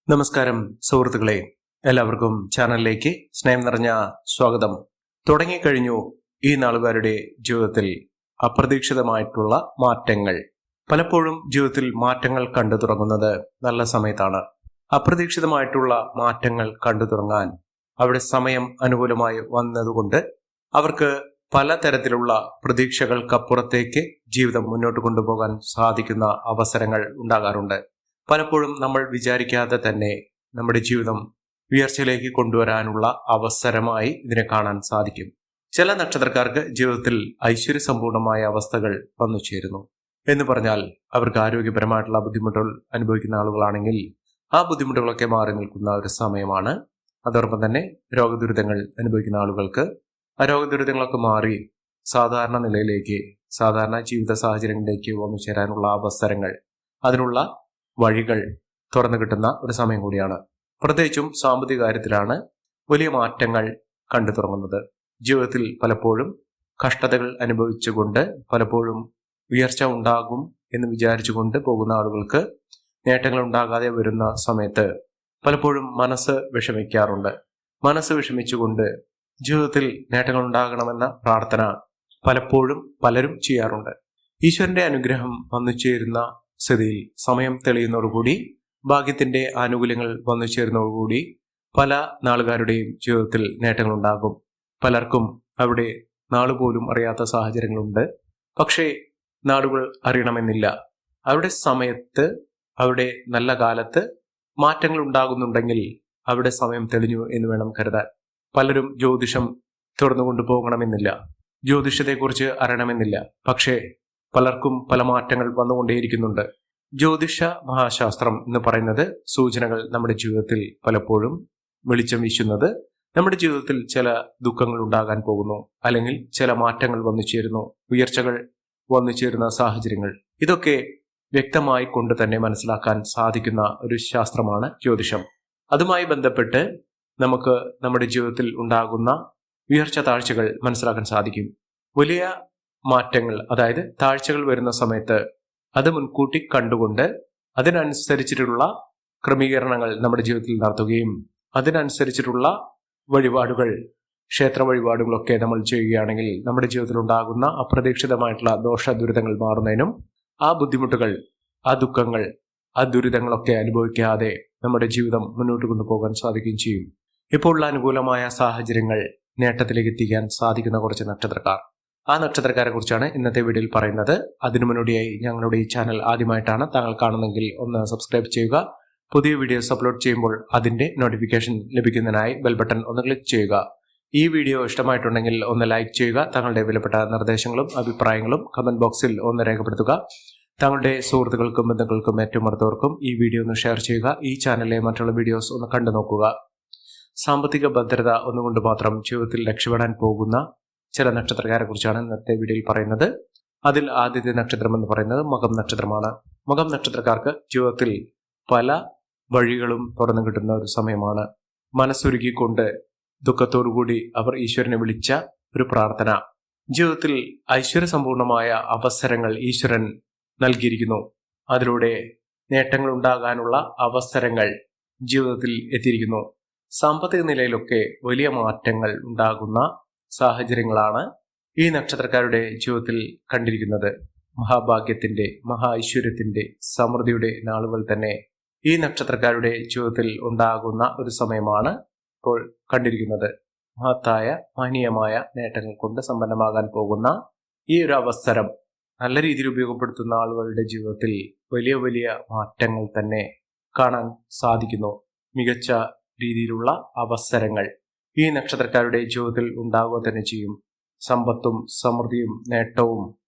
നമസ്കാരം സുഹൃത്തുക്കളെ, എല്ലാവർക്കും ചാനലിലേക്ക് സ്നേഹം നിറഞ്ഞ സ്വാഗതം. തുടങ്ങിക്കഴിഞ്ഞു ഈ നാളുകാരുടെ ജീവിതത്തിൽ അപ്രതീക്ഷിതമായിട്ടുള്ള മാറ്റങ്ങൾ. പലപ്പോഴും ജീവിതത്തിൽ മാറ്റങ്ങൾ കണ്ടു തുടങ്ങുന്നത് നല്ല സമയത്താണ്. അപ്രതീക്ഷിതമായിട്ടുള്ള മാറ്റങ്ങൾ കണ്ടു തുടങ്ങാൻ അവിടെ സമയം അനുകൂലമായി വന്നതുകൊണ്ട് അവർക്ക് പലതരത്തിലുള്ള പ്രതീക്ഷകൾക്കപ്പുറത്തേക്ക് ജീവിതം മുന്നോട്ട് കൊണ്ടുപോകാൻ സാധിക്കുന്ന അവസരങ്ങൾ ഉണ്ടാകാറുണ്ട്. പലപ്പോഴും നമ്മൾ വിചാരിക്കാതെ തന്നെ നമ്മുടെ ജീവിതം ഉയർച്ചയിലേക്ക് കൊണ്ടുവരാനുള്ള അവസരമായി ഇതിനെ കാണാൻ സാധിക്കും. ചില നക്ഷത്രക്കാർക്ക് ജീവിതത്തിൽ ഐശ്വര്യസമ്പൂർണമായ അവസ്ഥകൾ വന്നു ചേരുന്നു എന്ന് പറഞ്ഞാൽ അവർക്ക് ആരോഗ്യപരമായിട്ടുള്ള ബുദ്ധിമുട്ടുകൾ അനുഭവിക്കുന്ന ആളുകളാണെങ്കിൽ ആ ബുദ്ധിമുട്ടുകളൊക്കെ മാറി നിൽക്കുന്ന ഒരു സമയമാണ്. അതോടൊപ്പം തന്നെ രോഗദുരിതങ്ങൾ അനുഭവിക്കുന്ന ആളുകൾക്ക് ആ രോഗദുരിതങ്ങളൊക്കെ മാറി സാധാരണ നിലയിലേക്ക്, സാധാരണ ജീവിത സാഹചര്യങ്ങളിലേക്ക് വന്നു ചേരാനുള്ള അവസരങ്ങൾ, അതിനുള്ള വഴികൾ തുറന്നു കിട്ടുന്ന ഒരു സമയം കൂടിയാണ്. പ്രത്യേകിച്ചും സാമ്പത്തിക കാര്യത്തിലാണ് വലിയ മാറ്റങ്ങൾ കണ്ടു തുടങ്ങുന്നത്. ജീവിതത്തിൽ പലപ്പോഴും കഷ്ടതകൾ അനുഭവിച്ചുകൊണ്ട്, പലപ്പോഴും ഉയർച്ച ഉണ്ടാകും എന്ന് വിചാരിച്ചുകൊണ്ട് പോകുന്ന ആളുകൾക്ക് നേട്ടങ്ങൾ ഉണ്ടാകാതെ വരുന്ന സമയത്ത് പലപ്പോഴും മനസ്സ് വിഷമിക്കാറുണ്ട്. മനസ്സ് വിഷമിച്ചുകൊണ്ട് ജീവിതത്തിൽ നേട്ടങ്ങൾ ഉണ്ടാകണമെന്ന പ്രാർത്ഥന പലപ്പോഴും പലരും ചെയ്യാറുണ്ട്. ഈശ്വരന്റെ അനുഗ്രഹം വന്നു ചേരുന്ന സ്ഥിതിയിൽ സമയം തെളിയുന്നതോടുകൂടി, ഭാഗ്യത്തിന്റെ ആനുകൂല്യങ്ങൾ വന്നു ചേരുന്നതോടുകൂടി പല നാളുകാരുടെയും ജീവിതത്തിൽ നേട്ടങ്ങൾ ഉണ്ടാകും. പലർക്കും അവിടെ നാളുപോലും അറിയാത്ത സാഹചര്യങ്ങളുണ്ട്. പക്ഷേ നാളുകൾ അറിയണമെന്നില്ല. അവിടെ സമയത്ത്, അവിടെ നല്ല കാലത്ത് മാറ്റങ്ങൾ ഉണ്ടാകുന്നുണ്ടെങ്കിൽ അവിടെ സമയം തെളിഞ്ഞു എന്ന് വേണം കരുതാൻ. പലരും ജ്യോതിഷം തുറന്നുകൊണ്ടു പോകണമെന്നില്ല, ജ്യോതിഷത്തെക്കുറിച്ച് അറിയണമെന്നില്ല. പക്ഷേ പലർക്കും പല മാറ്റങ്ങൾ വന്നുകൊണ്ടേയിരിക്കുന്നുണ്ട്. ജ്യോതിഷ മഹാശാസ്ത്രം എന്ന് പറയുന്നത് സൂചനകൾ നമ്മുടെ ജീവിതത്തിൽ പലപ്പോഴും വെളിച്ചം വീശുന്നത്, നമ്മുടെ ജീവിതത്തിൽ ചില ദുഃഖങ്ങൾ ഉണ്ടാകാൻ പോകുന്നു, അല്ലെങ്കിൽ ചില മാറ്റങ്ങൾ വന്നു ചേരുന്നു, ഉയർച്ചകൾ വന്നു ചേരുന്ന സാഹചര്യങ്ങൾ, ഇതൊക്കെ വ്യക്തമായി കൊണ്ട് തന്നെ മനസ്സിലാക്കാൻ സാധിക്കുന്ന ഒരു ശാസ്ത്രമാണ് ജ്യോതിഷം. അതുമായി ബന്ധപ്പെട്ട് നമുക്ക് നമ്മുടെ ജീവിതത്തിൽ ഉണ്ടാകുന്ന ഉയർച്ച താഴ്ചകൾ മനസ്സിലാക്കാൻ സാധിക്കും. വലിയ മാറ്റങ്ങൾ, അതായത് താഴ്ചകൾ വരുന്ന സമയത്ത് അത് മുൻകൂട്ടി കണ്ടുകൊണ്ട് അതിനനുസരിച്ചിട്ടുള്ള ക്രമീകരണങ്ങൾ നമ്മുടെ ജീവിതത്തിൽ നടത്തുകയും അതിനനുസരിച്ചിട്ടുള്ള വഴിപാടുകൾ, ക്ഷേത്ര വഴിപാടുകളൊക്കെ നമ്മൾ ചെയ്യുകയാണെങ്കിൽ നമ്മുടെ ജീവിതത്തിൽ ഉണ്ടാകുന്ന അപ്രതീക്ഷിതമായിട്ടുള്ള ദോഷ ദുരിതങ്ങൾ മാറുന്നതിനും ആ ബുദ്ധിമുട്ടുകൾ, ആ ദുഃഖങ്ങൾ, ആ ദുരിതങ്ങളൊക്കെ അനുഭവിക്കാതെ നമ്മുടെ ജീവിതം മുന്നോട്ട് കൊണ്ടുപോകാൻ സാധിക്കുകയും ചെയ്യും. ഇപ്പോൾ ഉള്ള അനുകൂലമായ സാഹചര്യങ്ങൾ നേട്ടത്തിലേക്ക് എത്തിക്കാൻ സാധിക്കുന്ന കുറച്ച് നക്ഷത്രക്കാർ, ആ നക്ഷത്രക്കാരെ കുറിച്ചാണ് ഇന്നത്തെ വീഡിയോയിൽ പറയുന്നത്. അതിനു മുന്നോടിയായി ഞങ്ങളുടെ ഈ ചാനൽ ആദ്യമായിട്ടാണ് താങ്കൾ കാണുന്നതെങ്കിൽ ഒന്ന് സബ്സ്ക്രൈബ് ചെയ്യുക. പുതിയ വീഡിയോസ് അപ്ലോഡ് ചെയ്യുമ്പോൾ അതിന്റെ നോട്ടിഫിക്കേഷൻ ലഭിക്കുന്നതിനായി ബെൽ ബട്ടൺ ഒന്ന് ക്ലിക്ക് ചെയ്യുക. ഈ വീഡിയോ ഇഷ്ടമായിട്ടുണ്ടെങ്കിൽ ഒന്ന് ലൈക്ക് ചെയ്യുക. താങ്കളുടെ വിലപ്പെട്ട നിർദ്ദേശങ്ങളും അഭിപ്രായങ്ങളും കമന്റ് ബോക്സിൽ ഒന്ന് രേഖപ്പെടുത്തുക. താങ്കളുടെ സുഹൃത്തുക്കൾക്കും ബന്ധുക്കൾക്കും ഏറ്റവും അടുത്തവർക്കും ഈ വീഡിയോ ഒന്ന് ഷെയർ ചെയ്യുക. ഈ ചാനലിലെ മറ്റുള്ള വീഡിയോസ് ഒന്ന് കണ്ടു നോക്കുക. സാമ്പത്തിക ഭദ്രത ഒന്നുകൊണ്ട് മാത്രം ജീവിതത്തിൽ രക്ഷപ്പെടാൻ പോകുന്ന ചില നക്ഷത്രക്കാരെ കുറിച്ചാണ് ഇന്നത്തെ വീഡിയോയിൽ പറയുന്നത്. അതിൽ ആദ്യത്തെ നക്ഷത്രം എന്ന് പറയുന്നത് മകം നക്ഷത്രമാണ്. മകം നക്ഷത്രക്കാർക്ക് ജീവിതത്തിൽ പല വഴികളും തുറന്നു കിട്ടുന്ന ഒരു സമയമാണ്. മനസ്സൊരുക്കിക്കൊണ്ട് ദുഃഖത്തോടുകൂടി അവർ ഈശ്വരനെ വിളിച്ച ഒരു പ്രാർത്ഥന, ജീവിതത്തിൽ ഐശ്വര്യസമ്പൂർണമായ അവസരങ്ങൾ ഈശ്വരൻ നൽകിയിരിക്കുന്നു. അതിലൂടെ നേട്ടങ്ങൾ ഉണ്ടാകാനുള്ള അവസരങ്ങൾ ജീവിതത്തിൽ എത്തിയിരിക്കുന്നു. സാമ്പത്തിക നിലയിലൊക്കെ വലിയ മാറ്റങ്ങൾ ഉണ്ടാകുന്ന സാഹചര്യങ്ങളാണ് ഈ നക്ഷത്രക്കാരുടെ ജീവിതത്തിൽ കണ്ടിരിക്കുന്നത്. മഹാഭാഗ്യത്തിന്റെ, മഹാ ഐശ്വര്യത്തിന്റെ, സമൃദ്ധിയുടെ നാളുകൾ തന്നെ ഈ നക്ഷത്രക്കാരുടെ ജീവിതത്തിൽ ഉണ്ടാകുന്ന ഒരു സമയമാണ് ഇപ്പോൾ കണ്ടിരിക്കുന്നത്. മഹത്തായ മഹനീയമായ നേട്ടങ്ങൾ കൊണ്ട് സമ്പന്നമാകാൻ പോകുന്ന ഈ ഒരു അവസരം നല്ല രീതിയിൽ ഉപയോഗപ്പെടുത്തുന്ന ആളുകളുടെ ജീവിതത്തിൽ വലിയ വലിയ മാറ്റങ്ങൾ തന്നെ കാണാൻ സാധിക്കുന്നു. മികച്ച രീതിയിലുള്ള അവസരങ്ങൾ ഈ നക്ഷത്രക്കാരുടെ ജീവിതത്തിൽ ഉണ്ടാകുക തന്നെ ചെയ്യും. സമ്പത്തും സമൃദ്ധിയും നേട്ടവും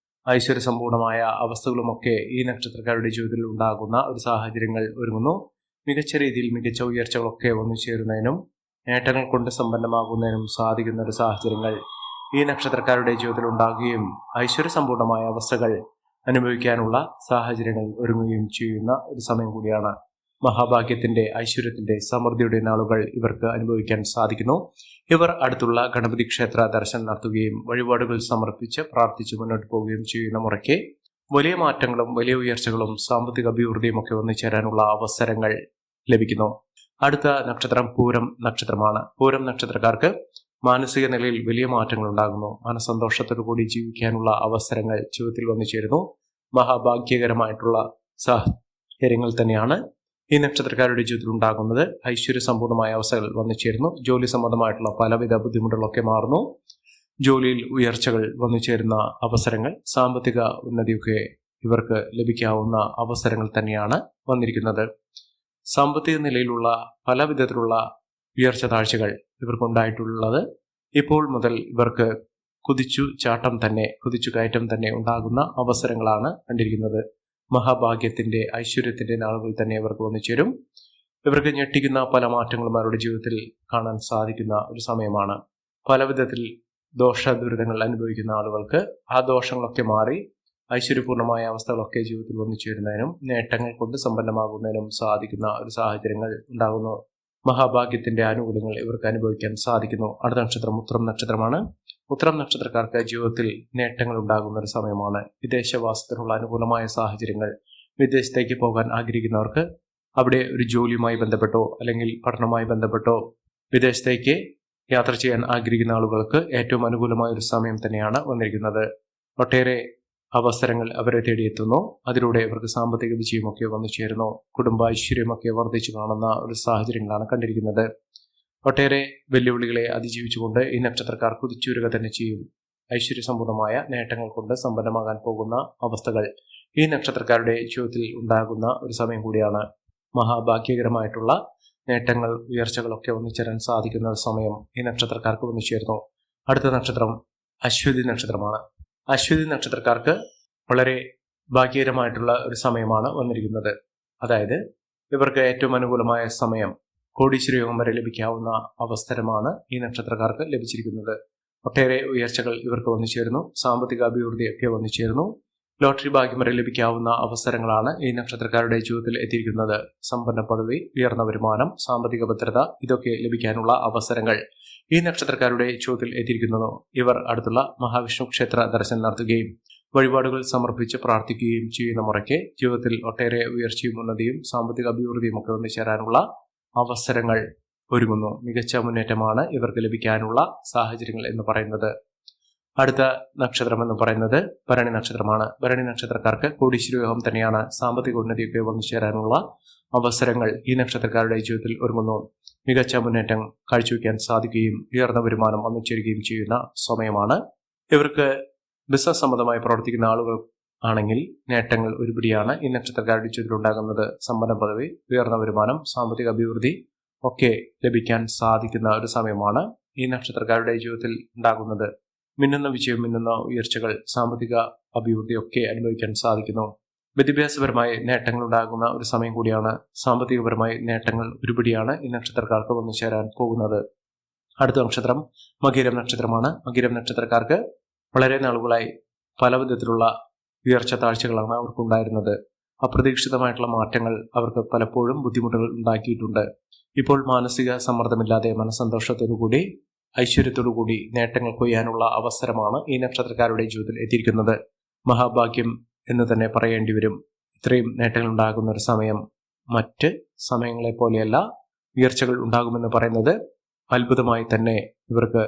ഐശ്വര്യസമ്പൂർണമായ അവസ്ഥകളുമൊക്കെ ഈ നക്ഷത്രക്കാരുടെ ജീവിതത്തിൽ ഉണ്ടാകുന്ന ഒരു സാഹചര്യങ്ങൾ ഒരുങ്ങുന്നു. മികച്ച രീതിയിൽ മികച്ച ഉയർച്ചകളൊക്കെ വന്നു ചേരുന്നതിനും നേട്ടങ്ങൾ കൊണ്ട് സമ്പന്നമാകുന്നതിനും സാധിക്കുന്ന ഒരു സാഹചര്യങ്ങൾ ഈ നക്ഷത്രക്കാരുടെ ജീവിതത്തിൽ ഉണ്ടാകുകയും ഐശ്വര്യസമ്പൂർണമായ അവസ്ഥകൾ അനുഭവിക്കാനുള്ള സാഹചര്യങ്ങൾ ഒരുങ്ങുകയും ചെയ്യുന്ന ഒരു സമയം കൂടിയാണ്. മഹാഭാഗ്യത്തിന്റെ, ഐശ്വര്യത്തിന്റെ, സമൃദ്ധിയുടെ നാളുകൾ ഇവർക്ക് അനുഭവിക്കാൻ സാധിക്കുന്നു. ഇവർ അടുത്തുള്ള ഗണപതി ക്ഷേത്ര ദർശനം നടത്തുകയും വഴിപാടുകൾ സമർപ്പിച്ച് പ്രാർത്ഥിച്ച് മുന്നോട്ട് പോവുകയും ചെയ്യുന്ന മുറയ്ക്ക് വലിയ മാറ്റങ്ങളും വലിയ ഉയർച്ചകളും സാമ്പത്തിക അഭിവൃദ്ധിയും ഒക്കെ വന്നു ചേരാനുള്ള അവസരങ്ങൾ ലഭിക്കുന്നു. അടുത്ത നക്ഷത്രം പൂരം നക്ഷത്രമാണ്. പൂരം നക്ഷത്രക്കാർക്ക് മാനസിക നിലയിൽ വലിയ മാറ്റങ്ങൾ ഉണ്ടാകുന്നു. മനസ്സന്തോഷത്തോടു കൂടി ജീവിക്കാനുള്ള അവസരങ്ങൾ ജീവിതത്തിൽ വന്നു ചേരുന്നു. മഹാഭാഗ്യകരമായിട്ടുള്ള സാഹചര്യങ്ങൾ തന്നെയാണ് ഈ നക്ഷത്രക്കാരുടെ ജീവിതത്തിൽ ഉണ്ടാകുന്നത്. ഐശ്വര്യസമ്പൂർണമായ അവസ്ഥകൾ വന്നു ചേരുന്നു. ജോലി സംബന്ധമായിട്ടുള്ള പലവിധ ബുദ്ധിമുട്ടുകളൊക്കെ മാറുന്നു. ജോലിയിൽ ഉയർച്ചകൾ വന്നു ചേരുന്ന അവസരങ്ങൾ, സാമ്പത്തിക ഉന്നതിയൊക്കെ ഇവർക്ക് ലഭിക്കാവുന്ന അവസരങ്ങൾ തന്നെയാണ് വന്നിരിക്കുന്നത്. സാമ്പത്തിക നിലയിലുള്ള പല വിധത്തിലുള്ള ഉയർച്ച താഴ്ചകൾ ഇവർക്കുണ്ടായിട്ടുള്ളത് ഇപ്പോൾ മുതൽ ഇവർക്ക് കുതിച്ചു കയറ്റം തന്നെ ഉണ്ടാകുന്ന അവസരങ്ങളാണ് കണ്ടിരിക്കുന്നത്. മഹാഭാഗ്യത്തിന്റെ ഐശ്വര്യത്തിന്റെ നാളുകൾ തന്നെ ഇവർക്ക് വന്നു ചേരും. ഇവർക്ക് ഞെട്ടിക്കുന്ന പല മാറ്റങ്ങളും അവരുടെ ജീവിതത്തിൽ കാണാൻ സാധിക്കുന്ന ഒരു സമയമാണ്. പല വിധത്തിൽ ദുരിതങ്ങൾ അനുഭവിക്കുന്ന ആളുകൾക്ക് ആ ദോഷങ്ങളൊക്കെ മാറി ഐശ്വര്യപൂർണമായ അവസ്ഥകളൊക്കെ ജീവിതത്തിൽ വന്നു ചേരുന്നതിനും നേട്ടങ്ങൾ കൊണ്ട് സമ്പന്നമാകുന്നതിനും സാധിക്കുന്ന ഒരു സാഹചര്യങ്ങൾ ഉണ്ടാകുന്നു. മഹാഭാഗ്യത്തിന്റെ ആനുകൂല്യങ്ങൾ ഇവർക്ക് അനുഭവിക്കാൻ സാധിക്കുന്നു. അടുത്ത നക്ഷത്രം ഉത്രം നക്ഷത്രമാണ്. ഉത്രം നക്ഷത്രക്കാർക്ക് ജീവിതത്തിൽ നേട്ടങ്ങൾ ഉണ്ടാകുന്ന ഒരു സമയമാണ്. വിദേശവാസത്തിനുള്ള അനുകൂലമായ സാഹചര്യങ്ങൾ, വിദേശത്തേക്ക് പോകാൻ ആഗ്രഹിക്കുന്നവർക്ക് അവിടെ ഒരു ജോലിയുമായി ബന്ധപ്പെട്ടോ അല്ലെങ്കിൽ പഠനവുമായി ബന്ധപ്പെട്ടോ വിദേശത്തേക്ക് യാത്ര ചെയ്യാൻ ആഗ്രഹിക്കുന്ന ആളുകൾക്ക് ഏറ്റവും അനുകൂലമായ ഒരു സമയം തന്നെയാണ് വന്നിരിക്കുന്നത്. ഒട്ടേറെ അവസരങ്ങൾ അവരെ തേടിയെത്തുന്നു. അതിലൂടെ ഇവർക്ക് സാമ്പത്തിക വിജയമൊക്കെ വന്നു ചേരുന്നു. കുടുംബ ഐശ്വര്യമൊക്കെ വർദ്ധിച്ചു കാണുന്ന ഒരു സാഹചര്യങ്ങളാണ് കണ്ടിരിക്കുന്നത്. ഒട്ടേറെ വെല്ലുവിളികളെ അതിജീവിച്ചുകൊണ്ട് ഈ നക്ഷത്രക്കാർ കുതിച്ചുവരിക തന്നെ ചെയ്യും. ഐശ്വര്യസമ്പൂർണമായ നേട്ടങ്ങൾ കൊണ്ട് സമ്പന്നമാകാൻ പോകുന്ന അവസ്ഥകൾ ഈ നക്ഷത്രക്കാരുടെ ജീവിതത്തിൽ ഉണ്ടാകുന്ന ഒരു സമയം കൂടിയാണ്. മഹാഭാഗ്യകരമായിട്ടുള്ള നേട്ടങ്ങൾ, ഉയർച്ചകളൊക്കെ ഒന്നിച്ചേരാൻ സാധിക്കുന്ന ഒരു സമയം ഈ നക്ഷത്രക്കാർക്ക് വന്നു ചേരുന്നു. അടുത്ത നക്ഷത്രം അശ്വതി നക്ഷത്രമാണ്. അശ്വതി നക്ഷത്രക്കാർക്ക് വളരെ ഭാഗ്യകരമായിട്ടുള്ള ഒരു സമയമാണ് വന്നിരിക്കുന്നത്. അതായത് ഇവർക്ക് ഏറ്റവും അനുകൂലമായ സമയം, കോടീശ്വര യോഗം വരെ ലഭിക്കാവുന്ന അവസരമാണ് ഈ നക്ഷത്രക്കാർക്ക് ലഭിച്ചിരിക്കുന്നത്. ഒട്ടേറെ ഉയർച്ചകൾ ഇവർക്ക് വന്നു ചേരുന്നു. സാമ്പത്തിക അഭിവൃദ്ധിയൊക്കെ വന്നു ചേരുന്നു. ലോട്ടറി ഭാഗ്യം വരെ ലഭിക്കാവുന്ന അവസരങ്ങളാണ് ഈ നക്ഷത്രക്കാരുടെ ജീവിതത്തിൽ എത്തിയിരിക്കുന്നത്. സമ്പന്ന പദവി, ഉയർന്ന വരുമാനം, സാമ്പത്തിക ഭദ്രത ഇതൊക്കെ ലഭിക്കാനുള്ള അവസരങ്ങൾ ഈ നക്ഷത്രക്കാരുടെ ജീവിതത്തിൽ എത്തിയിരിക്കുന്നു. ഇവർ അടുത്തുള്ള മഹാവിഷ്ണു ക്ഷേത്ര ദർശനം നടത്തുകയും വഴിപാടുകൾ സമർപ്പിച്ച് പ്രാർത്ഥിക്കുകയും ചെയ്യുന്ന മുറയ്ക്ക് ജീവിതത്തിൽ ഒട്ടേറെ ഉയർച്ചയും ഉന്നതിയും സാമ്പത്തിക അഭിവൃദ്ധിയും ഒക്കെ വന്നു ചേരാനുള്ള അവസരങ്ങൾ ഒരുങ്ങുന്നു. മികച്ച മുന്നേറ്റമാണ് ഇവർക്ക് ലഭിക്കാനുള്ള സാഹചര്യങ്ങൾ എന്ന് പറയുന്നത്. അടുത്ത നക്ഷത്രം എന്ന് പറയുന്നത് ഭരണി നക്ഷത്രമാണ്. ഭരണി നക്ഷത്രക്കാർക്ക് കോടീശ്വര യോഗം തന്നെയാണ്. സാമ്പത്തിക ഉന്നതിയൊക്കെ വന്നു ചേരാനുള്ള അവസരങ്ങൾ ഈ നക്ഷത്രക്കാരുടെ ജീവിതത്തിൽ ഒരുങ്ങുന്നു. മികച്ച മുന്നേറ്റം കാഴ്ചവെക്കാൻ സാധിക്കുകയും ഉയർന്ന വരുമാനം വന്നു ചേരുകയും ചെയ്യുന്ന സമയമാണ്. ഇവർക്ക് ബിസിനസ് സംബന്ധമായി പ്രവർത്തിക്കുന്ന ആളുകൾ ആണെങ്കിൽ നേട്ടങ്ങൾ ഒരുപിടിയാണ് ഈ നക്ഷത്രക്കാരുടെ ജീവിതത്തിൽ ഉണ്ടാകുന്നത്. സമ്പന്ന പദവി, ഉയർന്ന വരുമാനം, സാമ്പത്തിക അഭിവൃദ്ധി ഒക്കെ ലഭിക്കാൻ സാധിക്കുന്ന ഒരു സമയമാണ് ഈ നക്ഷത്രക്കാരുടെ ജീവിതത്തിൽ ഉണ്ടാകുന്നത്. മിന്നുന്ന വിജയം, മിന്നുന്ന ഉയർച്ചകൾ, സാമ്പത്തിക അഭിവൃദ്ധിയൊക്കെ അനുഭവിക്കാൻ സാധിക്കുന്നു. വിദ്യാഭ്യാസപരമായി നേട്ടങ്ങൾ ഉണ്ടാകുന്ന ഒരു സമയം കൂടിയാണ്. സാമ്പത്തികപരമായി നേട്ടങ്ങൾ ഒരുപിടിയാണ് ഈ നക്ഷത്രക്കാർക്ക് വന്നു ചേരാൻ പോകുന്നത്. അടുത്ത നക്ഷത്രം മകീരം നക്ഷത്രമാണ്. മകീരം നക്ഷത്രക്കാർക്ക് വളരെ നാളുകളായി പല വിധത്തിലുള്ള ഉയർച്ച താഴ്ചകളാണ് അവർക്കുണ്ടായിരുന്നത്. അപ്രതീക്ഷിതമായിട്ടുള്ള മാറ്റങ്ങൾ അവർക്ക് പലപ്പോഴും ബുദ്ധിമുട്ടുകൾ ഉണ്ടാക്കിയിട്ടുണ്ട്. ഇപ്പോൾ മാനസിക സമ്മർദ്ദമില്ലാതെ മനസ്സന്തോഷത്തോടുകൂടി ഐശ്വര്യത്തോടുകൂടി നേട്ടങ്ങൾ കൊയ്യാനുള്ള അവസരമാണ് ഈ നക്ഷത്രക്കാരുടെ ജീവിതത്തിൽ എത്തിയിരിക്കുന്നത്. മഹാഭാഗ്യം എന്ന് തന്നെ പറയേണ്ടി വരും. ഇത്രയും നേട്ടങ്ങൾ ഉണ്ടാകുന്ന ഒരു സമയം മറ്റ് സമയങ്ങളെ പോലെയല്ല. ഉയർച്ചകൾ ഉണ്ടാകുമെന്ന് പറയുന്നത് അത്ഭുതമായി തന്നെ ഇവർക്ക്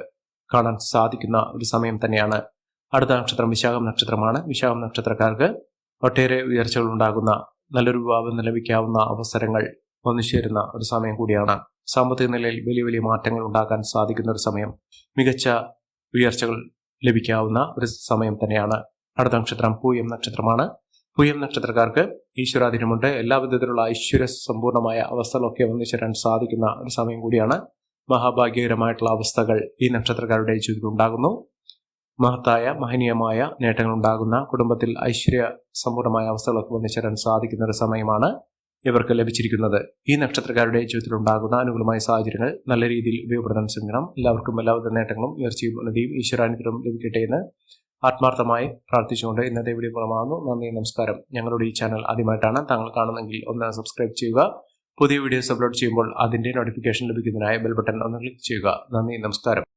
കാണാൻ സാധിക്കുന്ന ഒരു സമയം തന്നെയാണ്. അടുത്ത നക്ഷത്രം വിശാഖം നക്ഷത്രമാണ്. വിശാഖം നക്ഷത്രക്കാർക്ക് ഒട്ടേറെ ഉയർച്ചകൾ ഉണ്ടാകുന്ന, നല്ലൊരു വിവാഹം ലഭിക്കാവുന്ന അവസരങ്ങൾ വന്നു ചേരുന്ന ഒരു സമയം കൂടിയാണ്. സാമ്പത്തിക നിലയിൽ വലിയ വലിയ മാറ്റങ്ങൾ ഉണ്ടാക്കാൻ സാധിക്കുന്ന ഒരു സമയം, മികച്ച ഉയർച്ചകൾ ലഭിക്കാവുന്ന ഒരു സമയം തന്നെയാണ്. അടുത്ത നക്ഷത്രം പൂയം നക്ഷത്രമാണ്. പൂയം നക്ഷത്രക്കാർക്ക് ഈശ്വരാധീനമുണ്ട്. എല്ലാ വിധത്തിലുള്ള ഐശ്വര്യ സമ്പൂർണമായ അവസ്ഥകളൊക്കെ വന്നു ചേരാൻ സാധിക്കുന്ന ഒരു സമയം കൂടിയാണ്. മഹാഭാഗ്യകരമായിട്ടുള്ള അവസ്ഥകൾ ഈ നക്ഷത്രക്കാരുടെ ജീവിതത്തിൽ ഉണ്ടാകുന്നു. മഹത്തായ മഹനീയമായ നേട്ടങ്ങൾ ഉണ്ടാകുന്ന, കുടുംബത്തിൽ ഐശ്വര്യ സമ്പൂർണമായ അവസ്ഥകളൊക്കെ വന്നു ചേരാൻ സാധിക്കുന്ന ഒരു സമയമാണ് ഇവർക്ക് ലഭിച്ചിരിക്കുന്നത്. ഈ നക്ഷത്രക്കാരുടെ ജീവിതത്തിൽ ഉണ്ടാകുന്ന അനുകൂലമായ സാഹചര്യങ്ങൾ നല്ല രീതിയിൽ ഉപയോഗപ്പെടുത്താൻ ശ്രമിക്കണം. എല്ലാവർക്കും എല്ലാവിധ നേട്ടങ്ങളും ഉയർച്ചയും ഉന്നതിയും ഈശ്വരാനുഗ്രഹം ലഭിക്കട്ടെ എന്ന് ആത്മാർത്ഥമായി പ്രാർത്ഥിച്ചുകൊണ്ട് ഇന്നത്തെ വീഡിയോ പൂർണ്ണമാകുന്നു. നന്ദി, നമസ്കാരം. ഞങ്ങളുടെ ഈ ചാനൽ ആദ്യമായിട്ടാണ് താങ്കൾ കാണുന്നതെങ്കിൽ ഒന്ന് സബ്സ്ക്രൈബ് ചെയ്യുക. പുതിയ വീഡിയോസ് അപ്ലോഡ് ചെയ്യുമ്പോൾ അതിന്റെ നോട്ടിഫിക്കേഷൻ ലഭിക്കുന്നതിനായി ബെൽ ബട്ടൺ ഒന്ന് ക്ലിക്ക് ചെയ്യുക. നന്ദി, നമസ്കാരം.